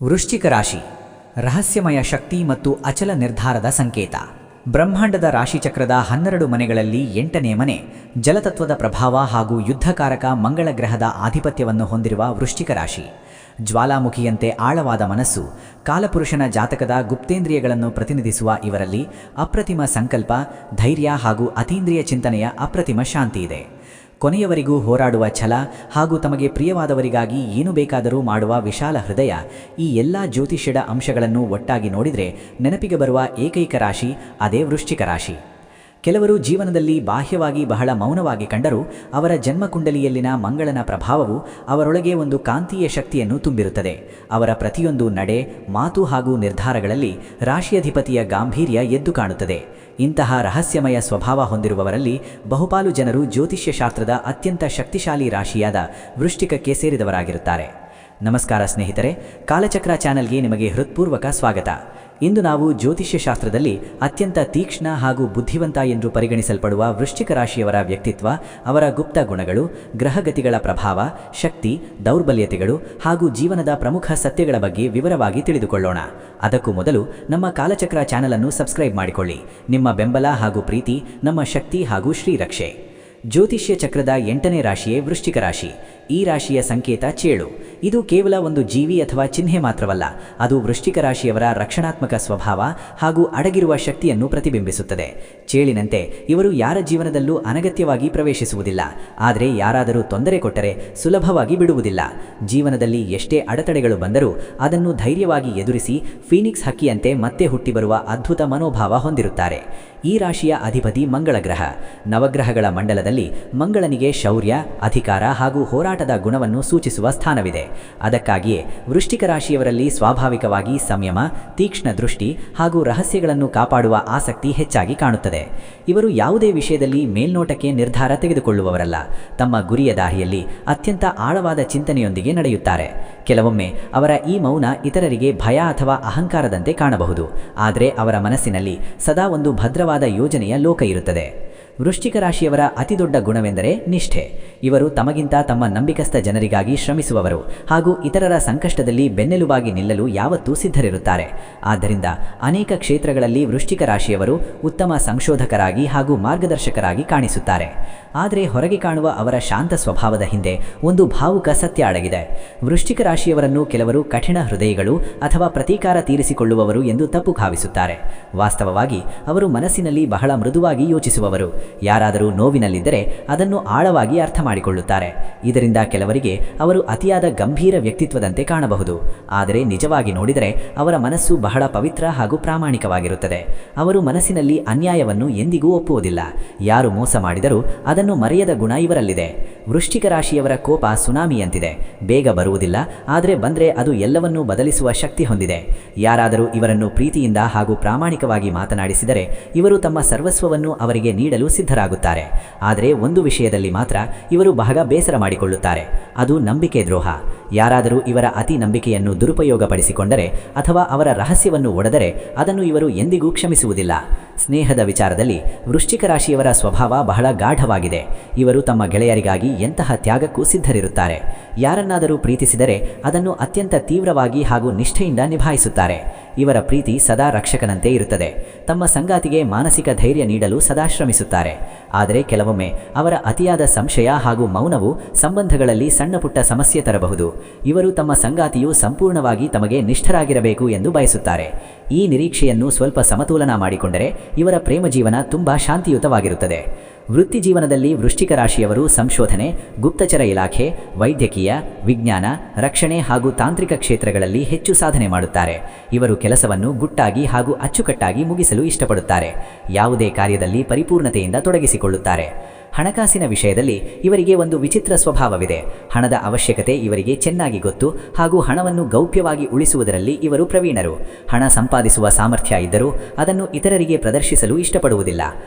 ವೃಶ್ಚಿಕ ರಾಶಿ ರಹಸ್ಯಮಯ ಶಕ್ತಿ ಮತ್ತು ಅಚಲ ನಿರ್ಧಾರದ ಸಂಕೇತ. ಬ್ರಹ್ಮಾಂಡದ ರಾಶಿಚಕ್ರದ 12 ಮನೆಗಳಲ್ಲಿ 8ನೇ ಮನೆ ಜಲತತ್ವದ ಪ್ರಭಾವ ಹಾಗೂ ಯುದ್ಧಕಾರಕ ಮಂಗಳ ಗ್ರಹದ ಆಧಿಪತ್ಯವನ್ನು ಹೊಂದಿರುವ ವೃಶ್ಚಿಕ ರಾಶಿ. ಜ್ವಾಲಾಮುಖಿಯಂತೆ ಆಳವಾದ ಮನಸ್ಸು, ಕಾಲಪುರುಷನ ಜಾತಕದ ಗುಪ್ತೇಂದ್ರಿಯಗಳನ್ನು ಪ್ರತಿನಿಧಿಸುವ ಇವರಲ್ಲಿ ಅಪ್ರತಿಮ ಸಂಕಲ್ಪ, ಧೈರ್ಯ ಹಾಗೂ ಅತೀಂದ್ರಿಯ ಚಿಂತನೆಯ ಅಪ್ರತಿಮ ಶಾಂತಿ ಇದೆ. ಕೊನೆಯವರೆಗೂ ಹೋರಾಡುವ ಛಲ ಹಾಗೂ ತಮಗೆ ಪ್ರಿಯವಾದವರಿಗಾಗಿ ಏನು ಬೇಕಾದರೂ ಮಾಡುವ ವಿಶಾಲ ಹೃದಯ, ಈ ಎಲ್ಲ ಜ್ಯೋತಿಷ್ಯದ ಅಂಶಗಳನ್ನು ಒಟ್ಟಾಗಿ ನೋಡಿದರೆ ನೆನಪಿಗೆ ಬರುವ ಏಕೈಕ ರಾಶಿ ಅದೇ ವೃಶ್ಚಿಕ ರಾಶಿ. ಕೆಲವರು ಜೀವನದಲ್ಲಿ ಬಾಹ್ಯವಾಗಿ ಬಹಳ ಮೌನವಾಗಿ ಕಂಡರೂ ಅವರ ಜನ್ಮಕುಂಡಲಿಯಲ್ಲಿನ ಮಂಗಳನ ಪ್ರಭಾವವು ಅವರೊಳಗೆ ಒಂದು ಕಾಂತೀಯ ಶಕ್ತಿಯನ್ನು ತುಂಬಿರುತ್ತದೆ. ಅವರ ಪ್ರತಿಯೊಂದು ನಡೆ, ಮಾತು ಹಾಗೂ ನಿರ್ಧಾರಗಳಲ್ಲಿ ರಾಶಿಯಧಿಪತಿಯ ಗಾಂಭೀರ್ಯ ಎದ್ದು ಕಾಣುತ್ತದೆ. ಇಂತಹ ರಹಸ್ಯಮಯ ಸ್ವಭಾವ ಹೊಂದಿರುವವರಲ್ಲಿ ಬಹುಪಾಲು ಜನರು ಜ್ಯೋತಿಷ್ಯ ಶಾಸ್ತ್ರದ ಅತ್ಯಂತ ಶಕ್ತಿಶಾಲಿ ರಾಶಿಯಾದ ವೃಶ್ಚಿಕಕ್ಕೆ ಸೇರಿದವರಾಗಿರುತ್ತಾರೆ. ನಮಸ್ಕಾರ ಸ್ನೇಹಿತರೆ, ಕಾಲಚಕ್ರ ಚಾನೆಲ್ಗೆ ನಿಮಗೆ ಹೃತ್ಪೂರ್ವಕ ಸ್ವಾಗತ. ಇಂದು ನಾವು ಜ್ಯೋತಿಷ್ಯ ಶಾಸ್ತ್ರದಲ್ಲಿ ಅತ್ಯಂತ ತೀಕ್ಷ್ಣ ಹಾಗೂ ಬುದ್ಧಿವಂತ ಎಂದು ಪರಿಗಣಿಸಲ್ಪಡುವ ವೃಶ್ಚಿಕ ರಾಶಿಯವರ ವ್ಯಕ್ತಿತ್ವ, ಅವರ ಗುಪ್ತ ಗುಣಗಳು, ಗ್ರಹಗತಿಗಳ ಪ್ರಭಾವ, ಶಕ್ತಿ, ದೌರ್ಬಲ್ಯತೆಗಳು ಹಾಗೂ ಜೀವನದ ಪ್ರಮುಖ ಸತ್ಯಗಳ ಬಗ್ಗೆ ವಿವರವಾಗಿ ತಿಳಿದುಕೊಳ್ಳೋಣ. ಅದಕ್ಕೂ ಮೊದಲು ನಮ್ಮ ಕಾಲಚಕ್ರ ಚಾನೆಲ್ ಅನ್ನು ಸಬ್ಸ್ಕ್ರೈಬ್ ಮಾಡಿಕೊಳ್ಳಿ. ನಿಮ್ಮ ಬೆಂಬಲ ಹಾಗೂ ಪ್ರೀತಿ ನಮ್ಮ ಶಕ್ತಿ ಹಾಗೂ ಶ್ರೀರಕ್ಷೆ. ಜ್ಯೋತಿಷ್ಯ ಚಕ್ರದ 8ನೇ ರಾಶಿಯೇ ವೃಶ್ಚಿಕ ರಾಶಿ. ಈ ರಾಶಿಯ ಸಂಕೇತ ಚೇಳು. ಇದು ಕೇವಲ ಒಂದು ಜೀವಿ ಅಥವಾ ಚಿಹ್ನೆ ಮಾತ್ರವಲ್ಲ, ಅದು ವೃಶ್ಚಿಕ ರಾಶಿಯವರ ರಕ್ಷಣಾತ್ಮಕ ಸ್ವಭಾವ ಹಾಗೂ ಅಡಗಿರುವ ಶಕ್ತಿಯನ್ನು ಪ್ರತಿಬಿಂಬಿಸುತ್ತದೆ. ಚೇಳಿನಂತೆ ಇವರು ಯಾರ ಜೀವನದಲ್ಲೂ ಅನಗತ್ಯವಾಗಿ ಪ್ರವೇಶಿಸುವುದಿಲ್ಲ, ಆದರೆ ಯಾರಾದರೂ ತೊಂದರೆ ಕೊಟ್ಟರೆ ಸುಲಭವಾಗಿ ಬಿಡುವುದಿಲ್ಲ. ಜೀವನದಲ್ಲಿ ಎಷ್ಟೇ ಅಡೆತಡೆಗಳು ಬಂದರೂ ಅದನ್ನು ಧೈರ್ಯವಾಗಿ ಎದುರಿಸಿ ಫೀನಿಕ್ಸ್ ಹಕ್ಕಿಯಂತೆ ಮತ್ತೆ ಹುಟ್ಟಿ ಬರುವ ಅದ್ಭುತ ಮನೋಭಾವ ಹೊಂದಿರುತ್ತಾರೆ. ಈ ರಾಶಿಯ ಅಧಿಪತಿ ಮಂಗಳ ಗ್ರಹ. ನವಗ್ರಹಗಳ ಮಂಡಲದಲ್ಲಿ ಮಂಗಳನಿಗೆ ಶೌರ್ಯ, ಅಧಿಕಾರ ಹಾಗೂ ಹೋರಾಟದ ಗುಣವನ್ನು ಸೂಚಿಸುವ ಸ್ಥಾನವಿದೆ. ಅದಕ್ಕಾಗಿಯೇ ವೃಶ್ಚಿಕ ರಾಶಿಯವರಲ್ಲಿ ಸ್ವಾಭಾವಿಕವಾಗಿ ಸಂಯಮ, ತೀಕ್ಷ್ಣ ದೃಷ್ಟಿ ಹಾಗೂ ರಹಸ್ಯಗಳನ್ನು ಕಾಪಾಡುವ ಆಸಕ್ತಿ ಹೆಚ್ಚಾಗಿ ಕಾಣುತ್ತದೆ. ಇವರು ಯಾವುದೇ ವಿಷಯದಲ್ಲಿ ಮೇಲ್ನೋಟಕ್ಕೆ ನಿರ್ಧಾರ ತೆಗೆದುಕೊಳ್ಳುವವರಲ್ಲ. ತಮ್ಮ ಗುರಿಯ ದಾರಿಯಲ್ಲಿ ಅತ್ಯಂತ ಆಳವಾದ ಚಿಂತನೆಯೊಂದಿಗೆ ನಡೆಯುತ್ತಾರೆ. ಕೆಲವೊಮ್ಮೆ ಅವರ ಈ ಮೌನ ಇತರರಿಗೆ ಭಯ ಅಥವಾ ಅಹಂಕಾರದಂತೆ ಕಾಣಬಹುದು, ಆದರೆ ಅವರ ಮನಸ್ಸಿನಲ್ಲಿ ಸದಾ ಒಂದು ಭದ್ರವಾದ ಯೋಜನೆಯ ಲೋಕ ಇರುತ್ತದೆ. ವೃಶ್ಚಿಕ ರಾಶಿಯವರ ಅತಿದೊಡ್ಡ ಗುಣವೆಂದರೆ ನಿಷ್ಠೆ. ಇವರು ತಮಗಿಂತ ತಮ್ಮ ನಂಬಿಕಸ್ಥ ಜನರಿಗಾಗಿ ಶ್ರಮಿಸುವವರು ಹಾಗೂ ಇತರರ ಸಂಕಷ್ಟದಲ್ಲಿ ಬೆನ್ನೆಲುಬಾಗಿ ನಿಲ್ಲಲು ಯಾವತ್ತೂ ಸಿದ್ಧರಿರುತ್ತಾರೆ. ಆದ್ದರಿಂದ ಅನೇಕ ಕ್ಷೇತ್ರಗಳಲ್ಲಿ ವೃಶ್ಚಿಕ ರಾಶಿಯವರು ಉತ್ತಮ ಸಂಶೋಧಕರಾಗಿ ಹಾಗೂ ಮಾರ್ಗದರ್ಶಕರಾಗಿ ಕಾಣಿಸುತ್ತಾರೆ. ಆದರೆ ಹೊರಗೆ ಕಾಣುವ ಅವರ ಶಾಂತ ಸ್ವಭಾವದ ಹಿಂದೆ ಒಂದು ಭಾವುಕ ಸತ್ಯ ಅಡಗಿದೆ. ವೃಶ್ಚಿಕ ರಾಶಿಯವರನ್ನು ಕೆಲವರು ಕಠಿಣ ಹೃದಯಗಳು ಅಥವಾ ಪ್ರತೀಕಾರ ತೀರಿಸಿಕೊಳ್ಳುವವರು ಎಂದು ತಪ್ಪು ಭಾವಿಸುತ್ತಾರೆ. ವಾಸ್ತವವಾಗಿ ಅವರು ಮನಸ್ಸಿನಲ್ಲಿ ಬಹಳ ಮೃದುವಾಗಿ ಯೋಚಿಸುವವರು. ಯಾರಾದರೂ ನೋವಿನಲ್ಲಿದ್ದರೆ ಅದನ್ನು ಆಳವಾಗಿ ಅರ್ಥ ಮಾಡಿಕೊಳ್ಳುತ್ತಾರೆ. ಇದರಿಂದ ಕೆಲವರಿಗೆ ಅವರು ಅತಿಯಾದ ಗಂಭೀರ ವ್ಯಕ್ತಿತ್ವದಂತೆ ಕಾಣಬಹುದು, ಆದರೆ ನಿಜವಾಗಿ ನೋಡಿದರೆ ಅವರ ಮನಸ್ಸು ಬಹಳ ಪವಿತ್ರ ಹಾಗೂ ಪ್ರಾಮಾಣಿಕವಾಗಿರುತ್ತದೆ. ಅವರು ಮನಸ್ಸಿನಲ್ಲಿ ಅನ್ಯಾಯವನ್ನು ಎಂದಿಗೂ ಒಪ್ಪುವುದಿಲ್ಲ. ಯಾರು ಮೋಸ ಮಾಡಿದರೂ ಅದನ್ನು ಮರೆಯದ ಗುಣ ಇವರಲ್ಲಿದೆ. ವೃಶ್ಚಿಕ ರಾಶಿಯವರ ಕೋಪ ಸುನಾಮಿಯಂತಿದೆ. ಬೇಗ ಬರುವುದಿಲ್ಲ, ಆದರೆ ಬಂದರೆ ಅದು ಎಲ್ಲವನ್ನೂ ಬದಲಿಸುವ ಶಕ್ತಿ ಹೊಂದಿದೆ. ಯಾರಾದರೂ ಇವರನ್ನು ಪ್ರೀತಿಯಿಂದ ಹಾಗೂ ಪ್ರಾಮಾಣಿಕವಾಗಿ ಮಾತನಾಡಿಸಿದರೆ ಇವರು ತಮ್ಮ ಸರ್ವಸ್ವವನ್ನು ಅವರಿಗೆ ನೀಡಲು ಸಿದ್ಧರಾಗುತ್ತಾರೆ. ಆದರೆ ಒಂದು ವಿಷಯದಲ್ಲಿ ಮಾತ್ರ ಇವರು ಬಹಳ ಬೇಸರ ಮಾಡಿಕೊಳ್ಳುತ್ತಾರೆ, ಅದು ನಂಬಿಕೆ ದ್ರೋಹ. ಯಾರಾದರೂ ಇವರ ಅತಿ ನಂಬಿಕೆಯನ್ನು ದುರುಪಯೋಗಪಡಿಸಿಕೊಂಡರೆ ಅಥವಾ ಅವರ ರಹಸ್ಯವನ್ನು ಒಡೆದರೆ ಅದನ್ನು ಇವರು ಎಂದಿಗೂ ಕ್ಷಮಿಸುವುದಿಲ್ಲ. ಸ್ನೇಹದ ವಿಚಾರದಲ್ಲಿ ವೃಶ್ಚಿಕ ರಾಶಿಯವರ ಸ್ವಭಾವ ಬಹಳ ಗಾಢವಾಗಿದೆ. ಇವರು ತಮ್ಮ ಗೆಳೆಯರಿಗಾಗಿ ಎಂತಹ ತ್ಯಾಗಕ್ಕೂ ಸಿದ್ಧರಿರುತ್ತಾರೆ. ಯಾರನ್ನಾದರೂ ಪ್ರೀತಿಸಿದರೆ ಅದನ್ನು ಅತ್ಯಂತ ತೀವ್ರವಾಗಿ ಹಾಗೂ ನಿಷ್ಠೆಯಿಂದ ನಿಭಾಯಿಸುತ್ತಾರೆ. ಇವರ ಪ್ರೀತಿ ಸದಾ ರಕ್ಷಕನಂತೆ ಇರುತ್ತದೆ. ತಮ್ಮ ಸಂಗಾತಿಗೆ ಮಾನಸಿಕ ಧೈರ್ಯ ನೀಡಲು ಸದಾ ಶ್ರಮಿಸುತ್ತಾರೆ. ಆದರೆ ಕೆಲವೊಮ್ಮೆ ಅವರ ಅತಿಯಾದ ಸಂಶಯ ಹಾಗೂ ಮೌನವು ಸಂಬಂಧಗಳಲ್ಲಿ ಸಣ್ಣಪುಟ್ಟ ಸಮಸ್ಯೆ ತರಬಹುದು. ಇವರು ತಮ್ಮ ಸಂಗಾತಿಯು ಸಂಪೂರ್ಣವಾಗಿ ತಮಗೆ ನಿಷ್ಠರಾಗಿರಬೇಕು ಎಂದು ಬಯಸುತ್ತಾರೆ. ಈ ನಿರೀಕ್ಷೆಯನ್ನು ಸ್ವಲ್ಪ ಸಮತೋಲನ ಮಾಡಿಕೊಂಡರೆ ಇವರ ಪ್ರೇಮ ಜೀವನ ತುಂಬಾ ಶಾಂತಿಯುತವಾಗಿರುತ್ತದೆ. ವೃತ್ತಿ ಜೀವನದಲ್ಲಿ ವೃಶ್ಚಿಕ ರಾಶಿಯವರು ಸಂಶೋಧನೆ, ಗುಪ್ತಚರ ಇಲಾಖೆ, ವೈದ್ಯಕೀಯ, ವಿಜ್ಞಾನ, ರಕ್ಷಣೆ ಹಾಗೂ ತಾಂತ್ರಿಕ ಕ್ಷೇತ್ರಗಳಲ್ಲಿ ಹೆಚ್ಚು ಸಾಧನೆ ಮಾಡುತ್ತಾರೆ. ಇವರು ಕೆಲಸವನ್ನು ಗುಟ್ಟಾಗಿ ಹಾಗೂ ಅಚ್ಚುಕಟ್ಟಾಗಿ ಮುಗಿಸಲು ಇಷ್ಟಪಡುತ್ತಾರೆ. ಯಾವುದೇ ಕಾರ್ಯದಲ್ಲಿ ಪರಿಪೂರ್ಣತೆಯಿಂದ ತೊಡಗಿಸಿಕೊಳ್ಳುತ್ತಾರೆ. ಹಣಕಾಸಿನ ವಿಷಯದಲ್ಲಿ ಇವರಿಗೆ ಒಂದು ವಿಚಿತ್ರ ಸ್ವಭಾವವಿದೆ. ಹಣದ ಅವಶ್ಯಕತೆ ಇವರಿಗೆ ಚೆನ್ನಾಗಿ ಗೊತ್ತು ಹಾಗೂ ಹಣವನ್ನು ಗೌಪ್ಯವಾಗಿ ಉಳಿಸುವುದರಲ್ಲಿ ಇವರು ಪ್ರವೀಣರು. ಹಣ ಸಂಪಾದಿಸುವ ಸಾಮರ್ಥ್ಯ ಇದ್ದರೂ ಅದನ್ನು ಇತರರಿಗೆ ಪ್ರದರ್ಶಿಸಲು ಇಷ್ಟಪಡುವುದಿಲ್ಲ.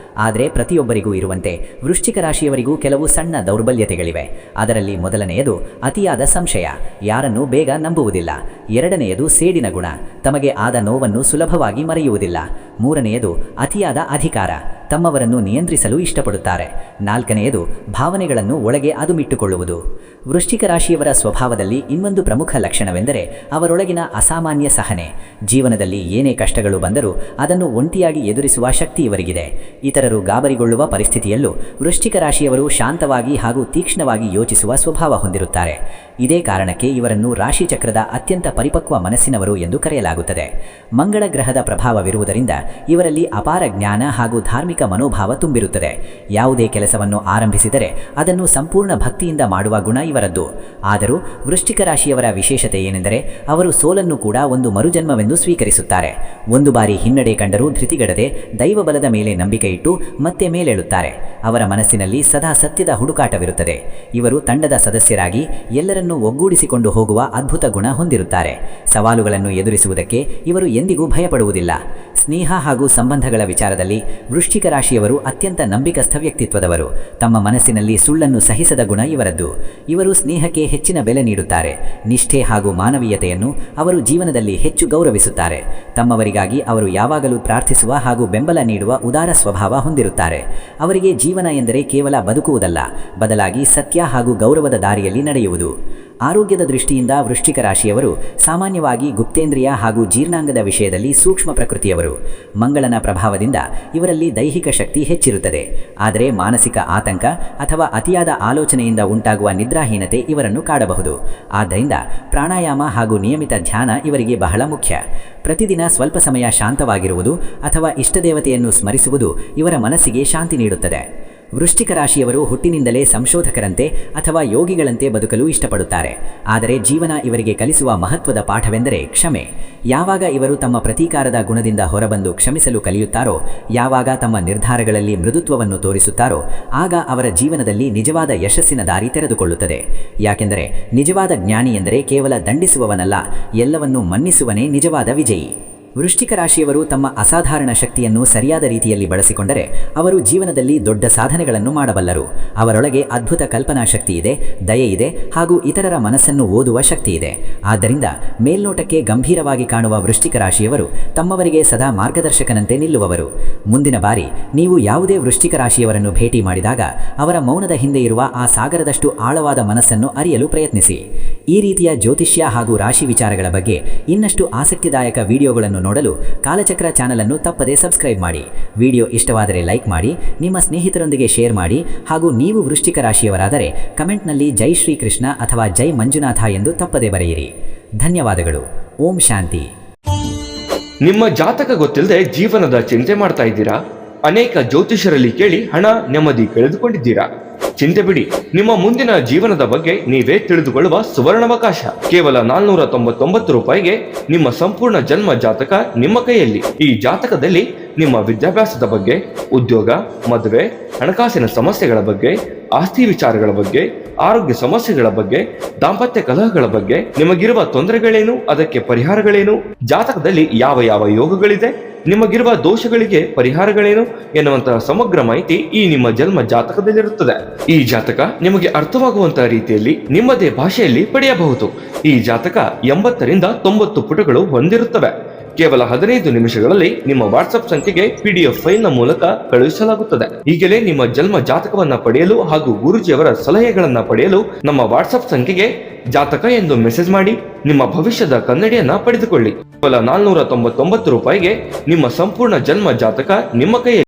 ಆದರೆ ಪ್ರತಿಯೊಬ್ಬರಿಗೂ ಇರುವಂತೆ ವೃಶ್ಚಿಕ ರಾಶಿಯವರಿಗೂ ಕೆಲವು ಸಣ್ಣ ದೌರ್ಬಲ್ಯತೆಗಳಿವೆ. ಅದರಲ್ಲಿ ಮೊದಲನೆಯದು ಅತಿಯಾದ ಸಂಶಯ. ಯಾರನ್ನೂ ಬೇಗ ನಂಬುವುದಿಲ್ಲ. ಎರಡನೆಯದು ಸೇಡಿನ ಗುಣ. ತಮಗೆ ಆದ ನೋವನ್ನು ಸುಲಭವಾಗಿ ಮರೆಯುವುದಿಲ್ಲ. ಮೂರನೆಯದು ಅತಿಯಾದ ಅಧಿಕಾರ. ತಮ್ಮವರನ್ನು ನಿಯಂತ್ರಿಸಲು ಇಷ್ಟಪಡುತ್ತಾರೆ. 4ನೇಯದು ಭಾವನೆಗಳನ್ನು ಒಳಗೆ ಅದುಮಿಟ್ಟುಕೊಳ್ಳುವುದು. ವೃಶ್ಚಿಕ ರಾಶಿಯವರ ಸ್ವಭಾವದಲ್ಲಿ ಇನ್ನೊಂದು ಪ್ರಮುಖ ಲಕ್ಷಣವೆಂದರೆ ಅವರೊಳಗಿನ ಅಸಾಮಾನ್ಯ ಸಹನೆ. ಜೀವನದಲ್ಲಿ ಏನೇ ಕಷ್ಟಗಳು ಬಂದರೂ ಅದನ್ನು ಒಂಟಿಯಾಗಿ ಎದುರಿಸುವ ಶಕ್ತಿ ಇವರಿಗಿದೆ. ಇತರರು ಗಾಬರಿಗೊಳ್ಳುವ ಪರಿಸ್ಥಿತಿಯಲ್ಲೂ ವೃಶ್ಚಿಕ ರಾಶಿಯವರು ಶಾಂತವಾಗಿ ಹಾಗೂ ತೀಕ್ಷ್ಣವಾಗಿ ಯೋಚಿಸುವ ಸ್ವಭಾವ ಹೊಂದಿರುತ್ತಾರೆ. ಇದೇ ಕಾರಣಕ್ಕೆ ಇವರನ್ನು ರಾಶಿಚಕ್ರದ ಅತ್ಯಂತ ಪರಿಪಕ್ವ ಮನಸ್ಸಿನವರು ಎಂದು ಕರೆಯಲಾಗುತ್ತದೆ. ಮಂಗಳ ಗ್ರಹದ ಪ್ರಭಾವವಿರುವುದರಿಂದ ಇವರಲ್ಲಿ ಅಪಾರ ಜ್ಞಾನ ಹಾಗೂ ಧಾರ್ಮಿಕ ಮನೋಭಾವ ತುಂಬಿರುತ್ತದೆ. ಯಾವುದೇ ಕೆಲಸವನ್ನು ಆರಂಭಿಸಿದರೆ ಅದನ್ನು ಸಂಪೂರ್ಣ ಭಕ್ತಿಯಿಂದ ಮಾಡುವ ಗುಣ ಇವರದ್ದು. ಆದರೂ ವೃಶ್ಚಿಕ ರಾಶಿಯವರ ವಿಶೇಷತೆ ಏನೆಂದರೆ ಅವರು ಸೋಲನ್ನು ಕೂಡ ಒಂದು ಮರುಜನ್ಮವೆಂದು ಸ್ವೀಕರಿಸುತ್ತಾರೆ. ಒಂದು ಬಾರಿ ಹಿನ್ನಡೆ ಕಂಡರೂ ಧೃತಿಗೆಡದೆ ದೈವಬಲದ ಮೇಲೆ ನಂಬಿಕೆ ಇಟ್ಟು ಮತ್ತೆ ಮೇಲೇಳುತ್ತಾರೆ. ಅವರ ಮನಸ್ಸಿನಲ್ಲಿ ಸದಾ ಸತ್ಯದ ಹುಡುಕಾಟವಿರುತ್ತದೆ. ಇವರು ತಂಡದ ಸದಸ್ಯರಾಗಿ ಎಲ್ಲರನ್ನೂ ಒಗ್ಗೂಡಿಸಿಕೊಂಡು ಹೋಗುವ ಅದ್ಭುತ ಗುಣ ಹೊಂದಿರುತ್ತಾರೆ. ಸವಾಲುಗಳನ್ನು ಎದುರಿಸುವುದಕ್ಕೆ ಇವರು ಎಂದಿಗೂ ಭಯಪಡುವುದಿಲ್ಲ. ಸ್ನೇಹ ಹಾಗೂ ಸಂಬಂಧಗಳ ವಿಚಾರದಲ್ಲಿ ವೃಶ್ಚಿಕ ರಾಶಿಯವರು ಅತ್ಯಂತ ನಂಬಿಕಸ್ಥ ವ್ಯಕ್ತಿತ್ವದವರು. ತಮ್ಮ ಮನಸ್ಸಿನಲ್ಲಿ ಸುಳ್ಳನ್ನು ಸಹಿಸದ ಗುಣ ಇವರದ್ದು. ಇವರು ಸ್ನೇಹಕ್ಕೆ ಹೆಚ್ಚಿನ ಬೆಲೆ ನೀಡುತ್ತಾರೆ. ನಿಷ್ಠೆ ಹಾಗೂ ಮಾನವೀಯತೆಯನ್ನು ಅವರು ಜೀವನದಲ್ಲಿ ಹೆಚ್ಚು ಗೌರವಿಸುತ್ತಾರೆ. ತಮ್ಮವರಿಗಾಗಿ ಅವರು ಯಾವಾಗಲೂ ಪ್ರಾರ್ಥಿಸುವ ಹಾಗೂ ಬೆಂಬಲ ನೀಡುವ ಉದಾರ ಸ್ವಭಾವ ಹೊಂದಿರುತ್ತಾರೆ. ಅವರಿಗೆ ಜೀವನ ಎಂದರೆ ಕೇವಲ ಬದುಕುವುದಲ್ಲ, ಬದಲಾಗಿ ಸತ್ಯ ಹಾಗೂ ಗೌರವದ ದಾರಿಯಲ್ಲಿ ನಡೆಯುವುದು. ಆರೋಗ್ಯದ ದೃಷ್ಟಿಯಿಂದ ವೃಶ್ಚಿಕ ರಾಶಿಯವರು ಸಾಮಾನ್ಯವಾಗಿ ಗುಪ್ತೇಂದ್ರಿಯ ಹಾಗೂ ಜೀರ್ಣಾಂಗದ ವಿಷಯದಲ್ಲಿ ಸೂಕ್ಷ್ಮ ಪ್ರಕೃತಿಯವರು. ಮಂಗಳನ ಪ್ರಭಾವದಿಂದ ಇವರಲ್ಲಿ ದೈಹಿಕ ಶಕ್ತಿ ಹೆಚ್ಚಿರುತ್ತದೆ. ಆದರೆ ಮಾನಸಿಕ ಆತಂಕ ಅಥವಾ ಅತಿಯಾದ ಆಲೋಚನೆಯಿಂದ ಉಂಟಾಗುವ ನಿದ್ರಾಹೀನತೆ ಇವರನ್ನು ಕಾಡಬಹುದು. ಆದ್ದರಿಂದ ಪ್ರಾಣಾಯಾಮ ಹಾಗೂ ನಿಯಮಿತ ಧ್ಯಾನ ಇವರಿಗೆ ಬಹಳ ಮುಖ್ಯ. ಪ್ರತಿದಿನ ಸ್ವಲ್ಪ ಸಮಯ ಶಾಂತವಾಗಿರುವುದು ಅಥವಾ ಇಷ್ಟದೇವತೆಯನ್ನು ಸ್ಮರಿಸುವುದು ಇವರ ಮನಸ್ಸಿಗೆ ಶಾಂತಿ ನೀಡುತ್ತದೆ. ವೃಶ್ಚಿಕ ರಾಶಿಯವರು ಹುಟ್ಟಿನಿಂದಲೇ ಸಂಶೋಧಕರಂತೆ ಅಥವಾ ಯೋಗಿಗಳಂತೆ ಬದುಕಲು ಇಷ್ಟಪಡುತ್ತಾರೆ. ಆದರೆ ಜೀವನ ಇವರಿಗೆ ಕಲಿಸುವ ಮಹತ್ವದ ಪಾಠವೆಂದರೆ ಕ್ಷಮೆ. ಯಾವಾಗ ಇವರು ತಮ್ಮ ಪ್ರತೀಕಾರದ ಗುಣದಿಂದ ಹೊರಬಂದು ಕ್ಷಮಿಸಲು ಕಲಿಯುತ್ತಾರೋ, ಯಾವಾಗ ತಮ್ಮ ನಿರ್ಧಾರಗಳಲ್ಲಿ ಮೃದುತ್ವವನ್ನು ತೋರಿಸುತ್ತಾರೋ, ಆಗ ಅವರ ಜೀವನದಲ್ಲಿ ನಿಜವಾದ ಯಶಸ್ಸಿನ ದಾರಿ ತೆರೆದುಕೊಳ್ಳುತ್ತದೆ. ಯಾಕೆಂದರೆ ನಿಜವಾದ ಜ್ಞಾನಿ ಎಂದರೆ ಕೇವಲ ದಂಡಿಸುವವನಲ್ಲ, ಎಲ್ಲವನ್ನೂ ಮನ್ನಿಸುವನೇ ನಿಜವಾದ ವಿಜಯಿ. ವೃಶ್ಚಿಕ ರಾಶಿಯವರು ತಮ್ಮ ಅಸಾಧಾರಣ ಶಕ್ತಿಯನ್ನು ಸರಿಯಾದ ರೀತಿಯಲ್ಲಿ ಬಳಸಿಕೊಂಡರೆ ಅವರು ಜೀವನದಲ್ಲಿ ದೊಡ್ಡ ಸಾಧನೆಗಳನ್ನು ಮಾಡಬಲ್ಲರು. ಅವರೊಳಗೆ ಅದ್ಭುತ ಕಲ್ಪನಾ ಶಕ್ತಿ ಇದೆ, ದಯೆ ಇದೆ ಹಾಗೂ ಇತರರ ಮನಸ್ಸನ್ನು ಓದುವ ಶಕ್ತಿ ಇದೆ. ಆದ್ದರಿಂದ ಮೇಲ್ನೋಟಕ್ಕೆ ಗಂಭೀರವಾಗಿ ಕಾಣುವ ವೃಶ್ಚಿಕ ರಾಶಿಯವರು ತಮ್ಮವರಿಗೆ ಸದಾ ಮಾರ್ಗದರ್ಶಕನಂತೆ ನಿಲ್ಲುವವರು. ಮುಂದಿನ ಬಾರಿ ನೀವು ಯಾವುದೇ ವೃಶ್ಚಿಕ ರಾಶಿಯವರನ್ನು ಭೇಟಿ ಮಾಡಿದಾಗ ಅವರ ಮೌನದ ಹಿಂದೆ ಇರುವ ಆ ಸಾಗರದಷ್ಟು ಆಳವಾದ ಮನಸ್ಸನ್ನು ಅರಿಯಲು ಪ್ರಯತ್ನಿಸಿ. ಈ ರೀತಿಯ ಜ್ಯೋತಿಷ್ಯ ಹಾಗೂ ರಾಶಿ ವಿಚಾರಗಳ ಬಗ್ಗೆ ಇನ್ನಷ್ಟು ಆಸಕ್ತಿದಾಯಕ ವಿಡಿಯೋಗಳನ್ನು ನೋಡಲು ಕಾಲಚಕ್ರ ಚಾನಲ್ ಅನ್ನು ತಪ್ಪದೇ ಸಬ್ಸ್ಕ್ರೈಬ್ ಮಾಡಿ. ವಿಡಿಯೋ ಇಷ್ಟವಾದರೆ ಲೈಕ್ ಮಾಡಿ, ನಿಮ್ಮ ಸ್ನೇಹಿತರೊಂದಿಗೆ ಶೇರ್ ಮಾಡಿ ಹಾಗೂ ನೀವು ವೃಶ್ಚಿಕ ರಾಶಿಯವರಾದರೆ ಕಮೆಂಟ್ನಲ್ಲಿ ಜೈ ಶ್ರೀಕೃಷ್ಣ ಅಥವಾ ಜೈ ಮಂಜುನಾಥ ಎಂದು ತಪ್ಪದೇ ಬರೆಯಿರಿ. ಧನ್ಯವಾದಗಳು. ಓಂ ಶಾಂತಿ. ನಿಮ್ಮ ಜಾತಕ ಗೊತ್ತಿಲ್ಲದೆ ಜೀವನದ ಚಿಂತೆ ಮಾಡ್ತಾ ಇದ್ದೀರಾ? ಅನೇಕ ಜ್ಯೋತಿಷರಲ್ಲಿ ಕೇಳಿ ಹಣ ನೆಮ್ಮದಿ ಕಳೆದುಕೊಂಡಿದ್ದೀರಾ? ಚಿಂತೆ ಬಿಡಿ, ನಿಮ್ಮ ಮುಂದಿನ ಜೀವನದ ಬಗ್ಗೆ ನೀವೇ ತಿಳಿದುಕೊಳ್ಳುವ ಸುವರ್ಣಾವಕಾಶ. ಕೇವಲ 499 ರೂಪಾಯಿಗೆ ನಿಮ್ಮ ಸಂಪೂರ್ಣ ಜನ್ಮ ಜಾತಕ ನಿಮ್ಮ ಕೈಯಲ್ಲಿ. ಈ ಜಾತಕದಲ್ಲಿ ನಿಮ್ಮ ವಿದ್ಯಾಭ್ಯಾಸದ ಬಗ್ಗೆ, ಉದ್ಯೋಗ, ಮದುವೆ, ಹಣಕಾಸಿನ ಸಮಸ್ಯೆಗಳ ಬಗ್ಗೆ, ಆಸ್ತಿ ವಿಚಾರಗಳ ಬಗ್ಗೆ, ಆರೋಗ್ಯ ಸಮಸ್ಯೆಗಳ ಬಗ್ಗೆ, ದಾಂಪತ್ಯ ಕಲಹಗಳ ಬಗ್ಗೆ, ನಿಮಗಿರುವ ತೊಂದರೆಗಳೇನು, ಅದಕ್ಕೆ ಪರಿಹಾರಗಳೇನು, ಜಾತಕದಲ್ಲಿ ಯಾವ ಯಾವ ಯೋಗಗಳಿದೆ, ನಿಮಗಿರುವ ದೋಷಗಳಿಗೆ ಪರಿಹಾರಗಳೇನು ಎನ್ನುವಂತಹ ಸಮಗ್ರ ಮಾಹಿತಿ ಈ ನಿಮ್ಮ ಜನ್ಮ ಜಾತಕದಲ್ಲಿರುತ್ತದೆ. ಈ ಜಾತಕ ನಿಮಗೆ ಅರ್ಥವಾಗುವಂತಹ ರೀತಿಯಲ್ಲಿ ನಿಮ್ಮದೇ ಭಾಷೆಯಲ್ಲಿ ಪಡೆಯಬಹುದು. ಈ ಜಾತಕ 80ರಿಂದ 90 ಪುಟಗಳು ಹೊಂದಿರುತ್ತವೆ. ಕೇವಲ 15 ನಿಮಿಷಗಳಲ್ಲಿ ನಿಮ್ಮ ವಾಟ್ಸ್ಆಪ್ ಸಂಖ್ಯೆಗೆ PDF ಫೈಲ್ನ ಮೂಲಕ ಕಳುಹಿಸಲಾಗುತ್ತದೆ. ಈಗಲೇ ನಿಮ್ಮ ಜನ್ಮ ಜಾತಕವನ್ನ ಪಡೆಯಲು ಹಾಗೂ ಗುರುಜಿಯವರ ಸಲಹೆಗಳನ್ನ ಪಡೆಯಲು ನಮ್ಮ ವಾಟ್ಸ್ಆಪ್ ಸಂಖ್ಯೆಗೆ ಜಾತಕ ಎಂದು ಮೆಸೇಜ್ ಮಾಡಿ ನಿಮ್ಮ ಭವಿಷ್ಯದ ಕನ್ನಡಿಯನ್ನ ಪಡೆದುಕೊಳ್ಳಿ. ಕೇವಲ 499 ರೂಪಾಯಿಗೆ ನಿಮ್ಮ ಸಂಪೂರ್ಣ ಜನ್ಮ ಜಾತಕ ನಿಮ್ಮ ಕೈಯಲ್ಲಿ.